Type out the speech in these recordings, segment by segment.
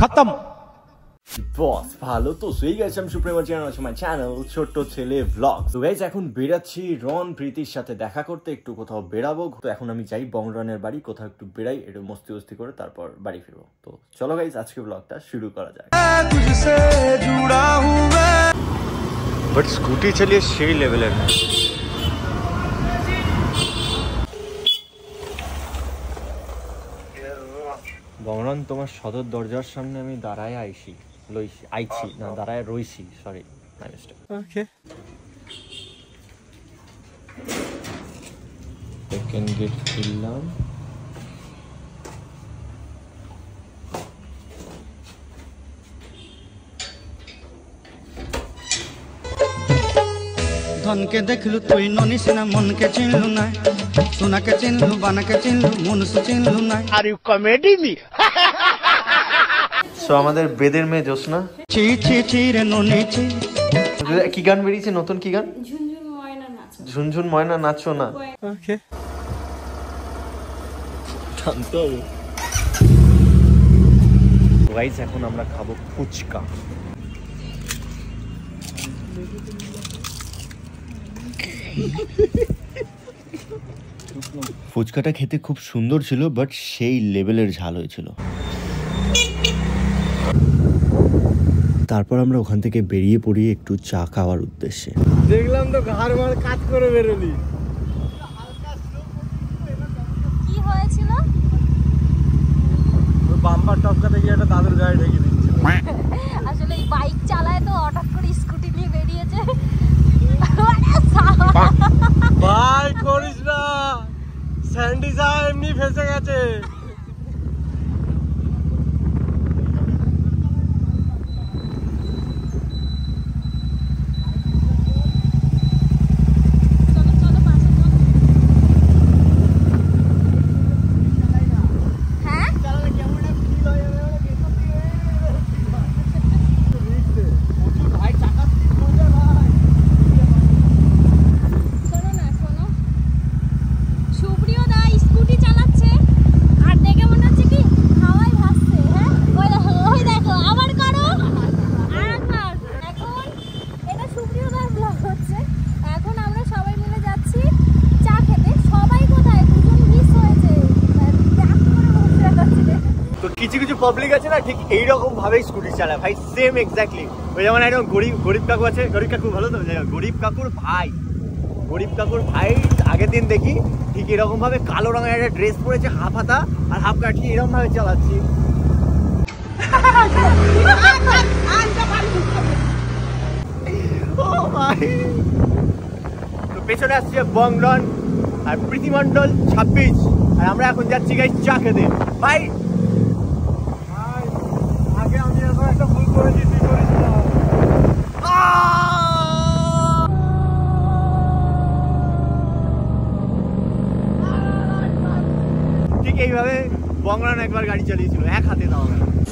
खत्म। বস ভালো তো সই গেছে। আমি সুপ্রিমো চ্যানেল আছে মাই চ্যানেল ছোট্ট ছেলে ব্লগ। তো গাইস এখন বেরাচ্ছি রন প্রীতির সাথে দেখা করতে, একটু কোথাও বেরাবো। তো এখন আমি যাই বংরনের বাড়ি, কোথাও একটু বেরাই, একটু মস্তি করে তারপর বাড়ি ফিরবো। তো চলো গাইস আজকে ব্লগটা শুরু করা যাক। बट स्कूटी चलिए সেই লেভেলের না। বংরন তোমার সদর দরজার সামনে আমি দাঁড়ায় আইছি না দাঁড়ায় রইছি, sorry my mistake. Okay second gate খুললাম। ধনকে দেখলু তুই ননিস না, মনকে চিনলু না, সোনাকে চিনলু, বানাকে চিনলু, মনুষ্য চিনলু না। Are you comedy me? So আমাদের বেদের মেয়ে জোসনা ছি ছি ছি রে ননি ছি। কি গান বেরিয়েছে নতুন? কি গান? ঝুনঝুন ময়না নাচো না। ওকে জানতে হবে। গাইস এখন আমরা খাবো ফুচকা। ফুচকাটা খেতে খুব সুন্দর ছিল, বাট সেই লেভেলের ঝাল হয়েছিল। তারপর আমরা ওখান থেকে বেরিয়ে পড়ি একটু চা খাওয়ার উদ্দেশ্যে। দেখলাম তো ঘাড় মার কাজ করে বেরোলি। কি হয়েছিল? বাম্পার টপকাতে গিয়ে একটা দাদুর গায়ে ঢেকে দিচ্ছিল। আসলে এই বাইক চালায় তো হঠাৎ করে স্কুটি নিয়ে বেরিয়েছে। ভাই করিস না, স্যান্ডি সা এমনি ফেসে গেছে। কিছু কিছু পাবলিক আছে না, ঠিক এইরকম ভাবে স্কুটি চালায় ভাই, সেম এক্স্যাক্টলি। ওই যেমন একদম গরিব কাকু আছে, গরিব কাকু ভালো তো, গরিব কাকুর ভাই আগের দিন দেখি ঠিক এরকম ভাবে কালো রঙের একটা ড্রেস পরেছে, হাফ হাতা আর হাফ কাঠি, এরকম ভাবে চালাচ্ছি। ও ভাই, তো পেছনে আসছে বংরন আর প্রীতিমণ্ডল 26, আর আমরা এখন যাচ্ছি গাইস চা খেতে। ভাই আগে আমি এখন একটা ভুল করেছি, তুই করিস না। ঠিক এইভাবে বংরন একবার গাড়ি চালিয়েছিল এক হাতে দাও।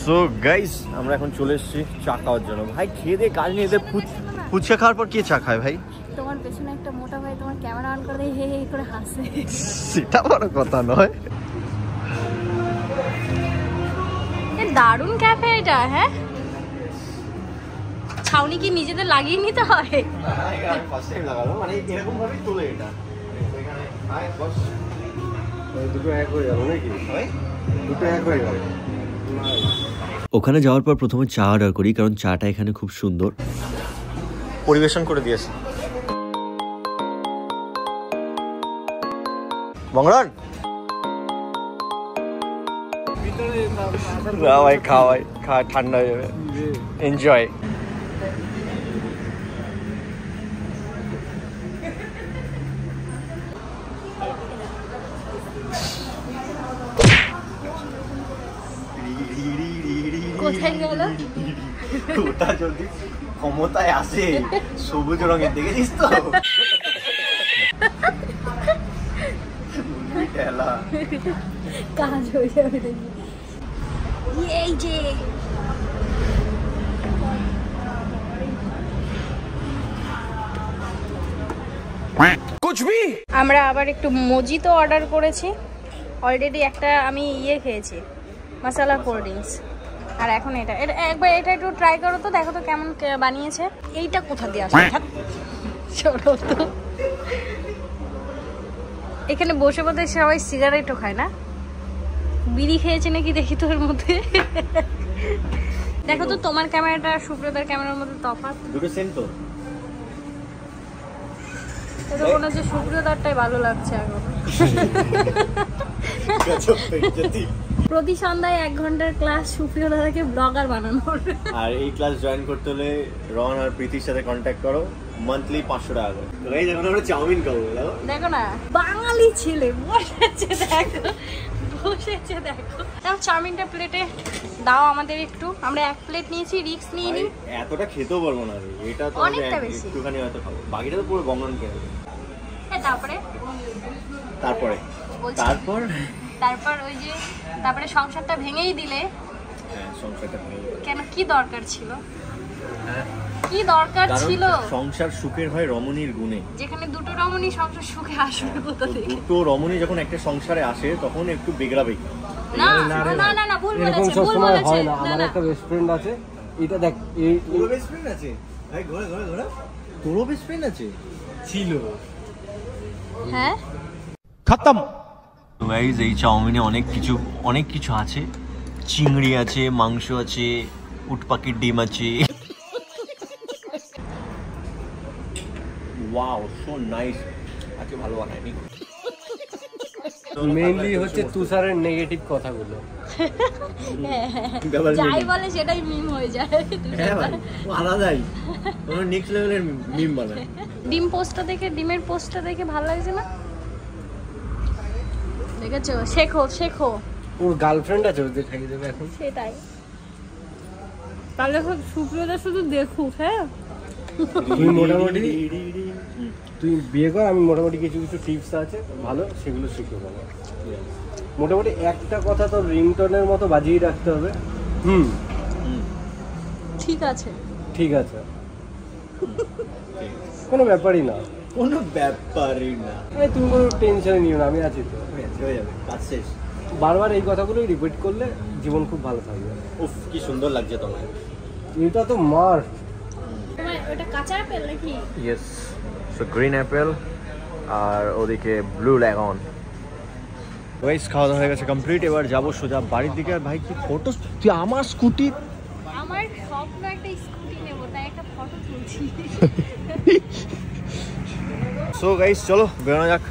সো গাইস আমরা এখন চলে এসেছি চা খাওয়ার জন্য। ভাই খেয়ে দিয়ে কাজ নিয়ে ফুচকা খাওয়ার পর কে চা খায় ভাই? তোমার পেছনে একটা মোটা ভাই তোমার ক্যামেরা অন করে হে হে করে হাসে। সেটা বড় কথা নয়। দারুণ ক্যাফে এটা। হ্যাঁ, ছাউনি কি নিজেদের লাগিয়ে নিতে হয়? মানে এরকম ভাবে তোলে এটা, দুটো এক হয়ে গেল নাকি? দুটো এক হয়ে গেল। ওখানে যাওয়ার পর প্রথমে চা অর্ডার করি, কারণ চাটা এখানে খুব সুন্দর পরিবেশন করে দিয়েছে বংরন। না ভাই খাওয়াই, ঠান্ডা হয়ে যাবে। এনজয়। কোথায় গেল? ওটা যদি ক্ষমতায় আসে সবুজ রঙের, দেখেছিস তো? কাজ হয়ে যাবে দেখি। এই যে আমরা আবার একটু মজিতো অর্ডার করেছি। অলরেডি একটা আমি খেয়েছি, মশলা কোল্ড ড্রিঙ্কস। আর এখন এটা একবার এটা একটু ট্রাই করো তো, দেখো তো কেমন বানিয়েছে। এইটা কোথা দিয়ে আসে? ছোটো তো এখানে বসে বসে সবাই সিগারেটও খায় না, বিড়ি খেয়েছে নাকি দেখি তোর মধ্যে। দেখো তো তোমার ক্যামেরাটা সুব্রতার ক্যামেরার মধ্যে তফাৎ। দুটো সেম তো। এটা মনে হচ্ছে সুব্রতারটাই ভালো লাগছে এখন। প্রতি সন্ধ্যায় 1 ঘন্টার ক্লাস সুপ্রিয় দাদাকে ব্লগার বানানোর। আর এই ক্লাস জয়েন করতে হলে রন আর প্রীতির সাথে কন্ট্যাক্ট করো, মান্থলি 500 টাকা করে। গাইস এখন আমরা চাউমিন খাবো, দেখো না বাঙালি ছেলে বসেছে, দেখো বসেছে, দেখো। চাউমিনটা প্লেটে দাও আমাদের একটু, আমরা 1 প্লেট নিয়েছি, রিস্ক নিয়ে নি। এতটা খেতেও পারবো না রে, এটা তো অনেকটা বেশি, একটুখানি হয়তো খাবো, বাকিটা তো পুরো বঙ্গন খেয়ে নেবো। তারপরে তারপর ওই যে তারপরে সংসারটা ভেঙেই দিলে। হ্যাঁ সংসারটা ভেঙে গেল। কেন, কি দরকার ছিল? কি দরকার ছিল? সংসার সুখের হয় রমণীর গুণে। যেখানে দুটো রমণী সংসার সুখে আসবে কোথা থেকে? দুটো রমণী যখন একটা সংসারে আসে তখন একটু বেগড়া বেগড়া। না না না না, ভুল বলেছে, ভুল বলেছে। না আমার একটা বেস্ট ফ্রেন্ড আছে, এটা দেখ, এই তোর বেস্ট ফ্রেন্ড আছে? ভাই ঘোরা তোরও বেস্ট ফ্রেন্ড আছে? ছিল। হ্যাঁ খতম। গাইস এই চাউমিনে অনেক কিছু আছে, চিংড়ি আছে, মাংস আছে, উট পাখির ডিম আছে। Wow so nice. আজকে ভালো বানায়নি। মেইনলি হচ্ছে তুষারের নেগেটিভ কথাগুলো। যাই বলে সেটাই মিম হয়ে যায়। হ্যাঁ ভাই ও আলাদাই, কোনো নেক্সট লেভেলের মিম বানায়। ডিমের পোস্টটা দেখে ভালো লাগছে না? দেখেছো, শেখো। ওর গার্লফ্রেন্ড আছে, ওদের খাইয়ে দেবে এখন। সেটাই, তাহলে সুপ্রিয়তা শুধু দেখুক। হ্যাঁ তুই বিয়ে কর, আমি মোটামুটি কিছু টিপস আছে ভালো, সেগুলো শিখে দেবো। মোটামুটি একটা কথা তোর রিংটোনের মতো বাজিয়ে রাখতে হবে। ঠিক আছে কোনো ব্যাপারই না, কোনো ব্যাপারই না। তুমি কোনো টেনশন নিও না, আমি আছি তো। হয়ে যাবে, কাজ শেষ। বারবার এই কথাগুলোই রিপিট করলে জীবন খুব ভালো থাকবে। উফ কি সুন্দর লাগছে তোমায়। এটা তো মাস্ট। তোমার ওটা কাঁচা আপেল নাকি? ইয়েস, সো গ্রিন অ্যাপেল আর ওদিকে ব্লু ল্যাগন। গাইস খাওয়া দাওয়া হয়ে গেছে কমপ্লিট, এবার যাবো সোজা বাড়ির দিকে। আর ভাই কি ফটো, তুই আমার স্কুটি। আমার স্বপ্ন একটা স্কুটি নেব, তাই একটা ফটো তুলছি। সো গাইস চলো বেরোনো যাক।